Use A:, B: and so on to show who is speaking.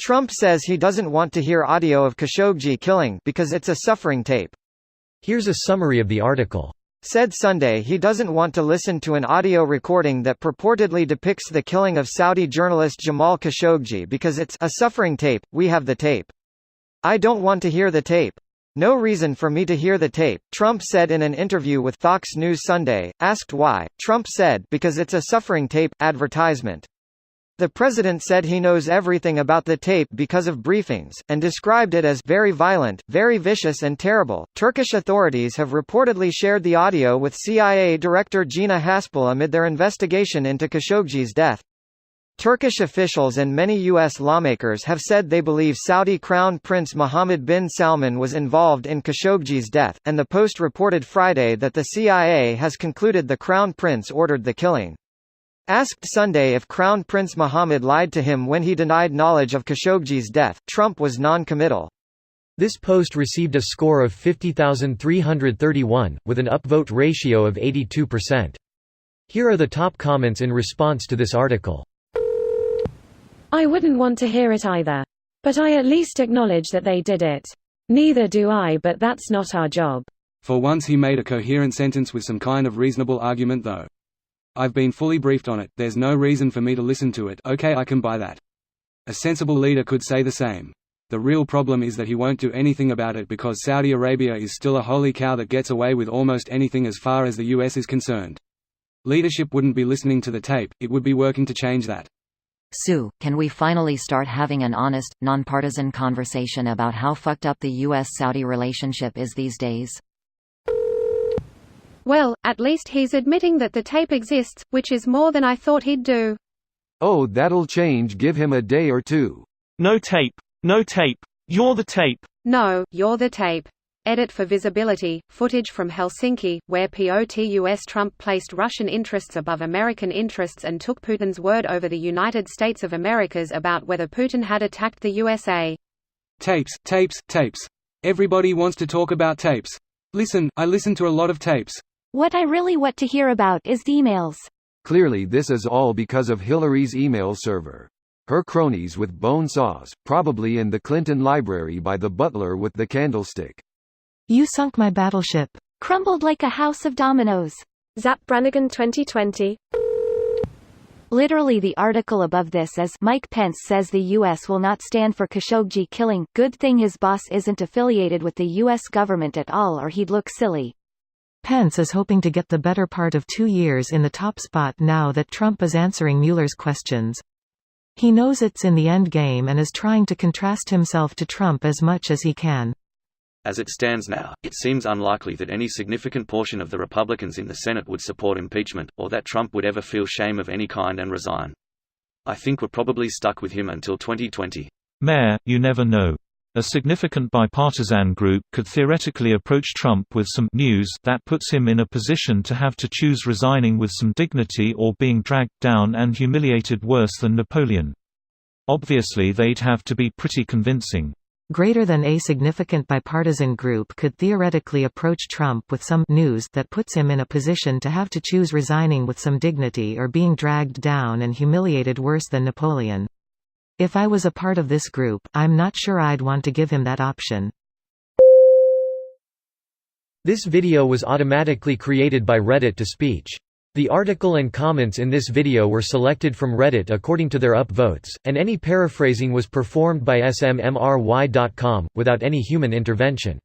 A: Trump says he doesn't want to hear audio of Khashoggi killing because it's a suffering tape.
B: Here's a summary of the article.
A: Said Sunday he doesn't want to listen to an audio recording that purportedly depicts the killing of Saudi journalist Jamal Khashoggi because it's a suffering tape. We have the tape. I don't want to hear the tape. No reason for me to hear the tape, Trump said in an interview with Fox News Sunday. Asked why, Trump said, because it's a suffering tape, advertisement. The president said he knows everything about the tape because of briefings, and described it as very violent, very vicious and terrible. Turkish authorities have reportedly shared the audio with CIA Director Gina Haspel amid their investigation into Khashoggi's death. Turkish officials and many U.S. lawmakers have said they believe Saudi Crown Prince Mohammed bin Salman was involved in Khashoggi's death, and the Post reported Friday that the CIA has concluded the Crown Prince ordered the killing. Asked Sunday if Crown Prince Mohammed lied to him when he denied knowledge of Khashoggi's death, Trump was non-committal.
B: This post received a score of 50,331, with an upvote ratio of 82%. Here are the top comments in response to this article.
C: I wouldn't want to hear it either. But I at least acknowledge that they did it. Neither do I, but that's not our job.
D: For once he made a coherent sentence with some kind of reasonable argument though. I've been fully briefed on it, there's no reason for me to listen to it. Okay, I can buy that. A sensible leader could say the same. The real problem is that he won't do anything about it because Saudi Arabia is still a holy cow that gets away with almost anything as far as the US is concerned. Leadership wouldn't be listening to the tape, it would be working to change that.
E: Sue, can we finally start having an honest, nonpartisan conversation about how fucked up the US-Saudi relationship is these days?
F: Well, at least he's admitting that the tape exists, which is more than I thought he'd do.
G: Oh, that'll change, give him a day or two.
H: No tape. No tape. You're the tape.
F: No, you're the tape. Edit for visibility, footage from Helsinki, where POTUS Trump placed Russian interests above American interests and took Putin's word over the United States of America's about whether Putin had attacked the USA.
D: Tapes, tapes, tapes. Everybody wants to talk about tapes. Listen, I listen to a lot of tapes.
I: What I really want to hear about is emails.
G: Clearly this is all because of Hillary's email server. Her cronies with bone saws, probably in the Clinton library by the butler with the candlestick.
J: You sunk my battleship.
I: Crumbled like a house of dominoes.
C: Zap Brannigan 2020.
I: Literally the article above this is Mike Pence says the U.S. will not stand for Khashoggi killing. Good thing his boss isn't affiliated with the U.S. government at all or he'd look silly.
J: Pence is hoping to get the better part of 2 years in the top spot now that Trump is answering Mueller's questions. He knows it's in the end game and is trying to contrast himself to Trump as much as he can.
K: As it stands now, it seems unlikely that any significant portion of the Republicans in the Senate would support impeachment, or that Trump would ever feel shame of any kind and resign. I think we're probably stuck with him until 2020.
H: Mayor, you never know. A significant bipartisan group could theoretically approach Trump with some news that puts him in a position to have to choose resigning with some dignity or being dragged down and humiliated worse than Napoleon. Obviously they'd have to be pretty convincing.
J: Greater than a significant bipartisan group could theoretically approach Trump with some news that puts him in a position to have to choose resigning with some dignity or being dragged down and humiliated worse than Napoleon. If I was a part of this group, I'm not sure I'd want to give him that option.
B: This video was automatically created by Reddit to speech. The article and comments in this video were selected from Reddit according to their upvotes, and any paraphrasing was performed by smmry.com, without any human intervention.